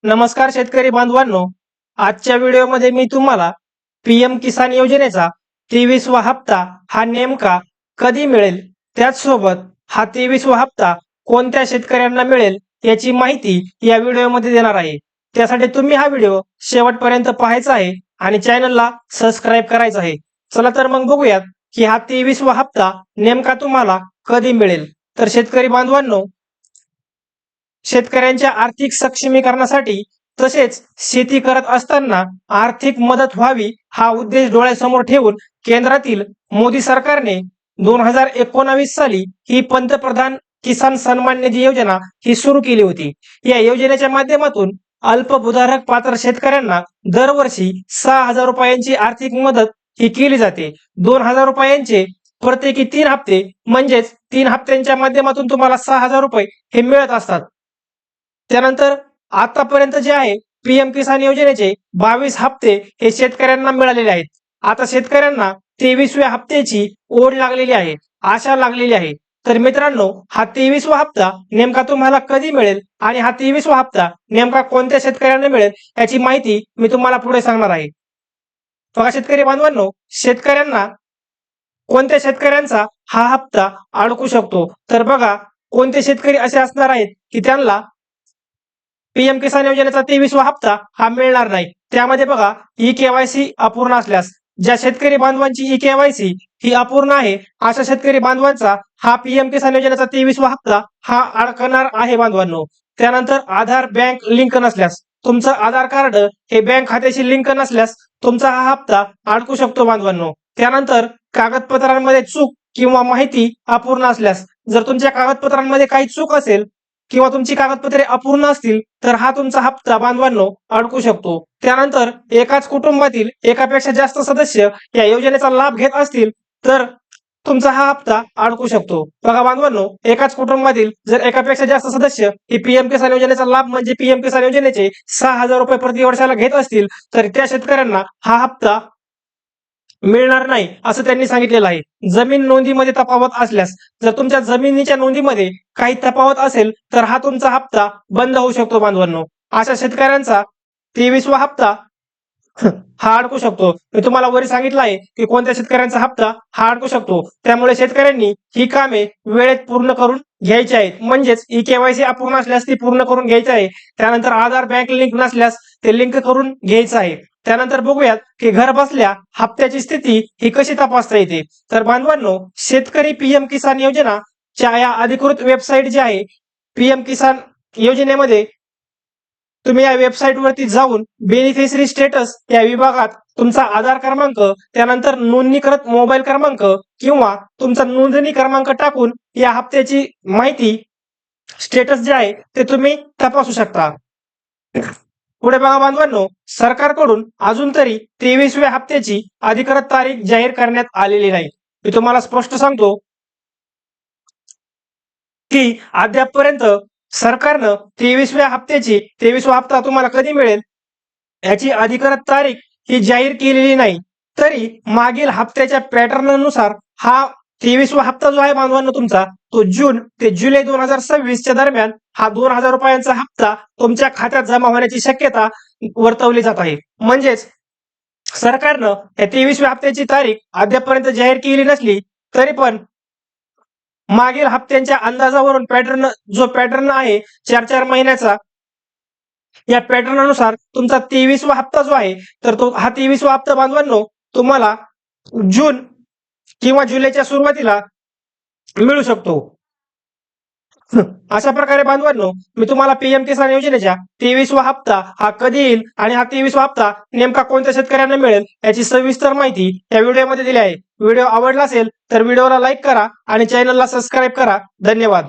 नमस्कार शेतकरी बांधवांनो, आजच्या व्हिडिओमध्ये मी तुम्हाला पीएम किसान योजनेचा 23वा हप्ता हा नेमका कधी मिळेल, त्याचसोबत हा 23वा हप्ता कोणत्या शेतकऱ्यांना मिळेल याची माहिती या व्हिडिओमध्ये देणार आहे। त्यासाठी तुम्ही हा व्हिडिओ शेवटपर्यंत पाहायचा आहे आणि चॅनलला सबस्क्राईब करायचं आहे। चला तर मग बघूयात की हा 23वा हप्ता नेमका तुम्हाला कधी मिळेल। तर शेतकरी बांधवांनो, शेतकऱ्यांच्या आर्थिक सक्षमीकरणासाठी तसेच शेती करत असताना आर्थिक मदत व्हावी हा उद्देश डोळ्यासमोर ठेवून केंद्रातील मोदी सरकारने 2019 साली ही पंतप्रधान किसान सन्मान निधी योजना ही सुरू केली होती। या योजनेच्या माध्यमातून अल्पभूधारक पात्र शेतकऱ्यांना दरवर्षी 6,000 रुपयांची आर्थिक मदत ही केली जाते। 2,000 रुपयांचे प्रत्येकी 3 हप्ते म्हणजेच 3 हप्त्यांच्या माध्यमातून तुम्हाला 6,000 रुपये हे मिळत असतात। त्यानंतर आतापर्यंत जे आहे पीएम किसान योजनेचे 22 हप्ते हे शेतकऱ्यांना मिळालेले आहेत। आता शेतकऱ्यांना 23व्या हप्त्याची ओढ लागलेली आहे, आशा लागलेली आहे। तर मित्रांनो, हा 23वा हप्ता नेमका तुम्हाला कधी मिळेल आणि हा 23वा हप्ता नेमका कोणत्या शेतकऱ्यांना मिळेल याची माहिती मी तुम्हाला पुढे सांगणार आहे। बघा शेतकरी बांधवांनो, कोणत्या शेतकऱ्यांचा हा हप्ता अडकू शकतो, तर बघा कोणते शेतकरी असे असणार आहेत की त्यांना पीएम किसान योजनेचा 23वा हप्ता हा मिळणार नाही। त्यामध्ये बघा ई-केवायसी अपूर्ण असल्यास, ज्या शेतकरी बांधवांची ई-केवायसी ही अपूर्ण आहे अशा शेतकरी बांधवांचा हा पीएम किसान योजनेचा 23वा हप्ता हा अडकणार आहे बांधवांनो। त्यानंतर आधार बँक लिंक नसल्यास, तुमचं आधार कार्ड हे बँक खात्याशी लिंक नसल्यास तुमचा हा हप्ता अडकू शकतो बांधवांनो। त्यानंतर कागदपत्रांमध्ये चूक किंवा माहिती अपूर्ण असल्यास, जर तुमच्या कागदपत्रांमध्ये काही चूक असेल किंवा तुमची कागदपत्रे अपूर्ण असतील तर हा तुमचा हप्ता बांधवांनो अडकू शकतो। त्यानंतर एकाच कुटुंबातील एकापेक्षा जास्त सदस्य या योजनेचा लाभ घेत असतील तर तुमचा हा हप्ता अडकू शकतो। बघा बांधवांनो, एकाच कुटुंबातील जर एकापेक्षा जास्त सदस्य ही पीएम किसान योजनेचा लाभ म्हणजे पीएम किसान योजनेचे 6,000 रुपये प्रति वर्षाला घेत असतील तर त्या शेतकऱ्यांना हा हप्ता मिळणार नाही असं त्यांनी सांगितलेलं आहे। जमीन नोंदीमध्ये तफावत असल्यास, जर तुमच्या जमिनीच्या नोंदीमध्ये काही तफावत असेल तर हा तुमचा हप्ता बंद होऊ शकतो बांधवांनो। अशा शेतकऱ्यांचा 23वा हप्ता हा अडकू शकतो। मी तुम्हाला वर सांगितलं आहे की कोणत्या शेतकऱ्यांचा हप्ता हा अडकू शकतो। त्यामुळे शेतकऱ्यांनी ही कामे वेळेत पूर्ण करून घ्यायची आहेत, म्हणजेच ई-केवायसी अपूर्ण असल्यास ती पूर्ण करून घ्यायची आहे। त्यानंतर आधार बँक लिंक नसल्यास ते लिंक करून घ्यायचं आहे। त्यानंतर बघूयात की घर बसल्या हप्त्याची स्थिती ही कशी तपासता येते। तर बांधवांनो, शेतकरी पीएम किसान योजनाच्या या अधिकृत वेबसाईट जी आहे पीएम किसान योजनेमध्ये, तुम्ही या वेबसाईट वरती जाऊन बेनिफिशरी स्टेटस या विभागात तुमचा आधार क्रमांक, त्यानंतर नोंदणीकृत मोबाईल क्रमांक किंवा तुमचा नोंदणी क्रमांक टाकून या हप्त्याची माहिती स्टेटस जे आहे ते तुम्ही तपासू शकता। पुढे बघा बांधवांनो, सरकारकडून अजून तरी 23व्या हप्त्याची अधिकृत तारीख जाहीर करण्यात आलेली नाही। मी तुम्हाला स्पष्ट सांगतो की अद्यापपर्यंत सरकारनं 23व्या हप्त्याची 23वा हप्ता तुम्हाला कधी मिळेल याची अधिकृत तारीख ही जाहीर केलेली नाही। तरी मागील हप्त्याच्या पॅटर्ननुसार हा 23वा हप्ता जो आहे बांधवांनो तुमचा, तो जून ते जुलै 2026 च्या दरम्यान हा 2,000 रुपयांचा हप्ता तुमच्या खात्यात जमा होण्याची शक्यता वर्तवली जात आहे। म्हणजेच सरकारनं या 23व्या हप्त्याची तारीख अद्यापपर्यंत जाहीर केली नसली तरी पण मागील हप्त्यांच्या अंदाजावरून जो पॅटर्न आहे 4-4 महिन्याचा, या पॅटर्ननुसार तुमचा 23वा हप्ता जो आहे तर तो हा 23वा हप्ता बांधवांनो तुम्हाला जून किंवा जुलैच्या सुरुवातीला मिळू शकतो। अशा प्रकारे बांधवांनो, मी तुम्हाला पीएम किसान योजनेच्या 23वा हप्ता हा कधी येईल आणि हा 23वा हप्ता नेमका कोणत्या शेतकऱ्यांना मिळेल याची सविस्तर माहिती या व्हिडिओमध्ये दिली आहे। व्हिडिओ आवडला असेल तर व्हिडिओला लाईक करा आणि चॅनलला सबस्क्राईब करा। धन्यवाद।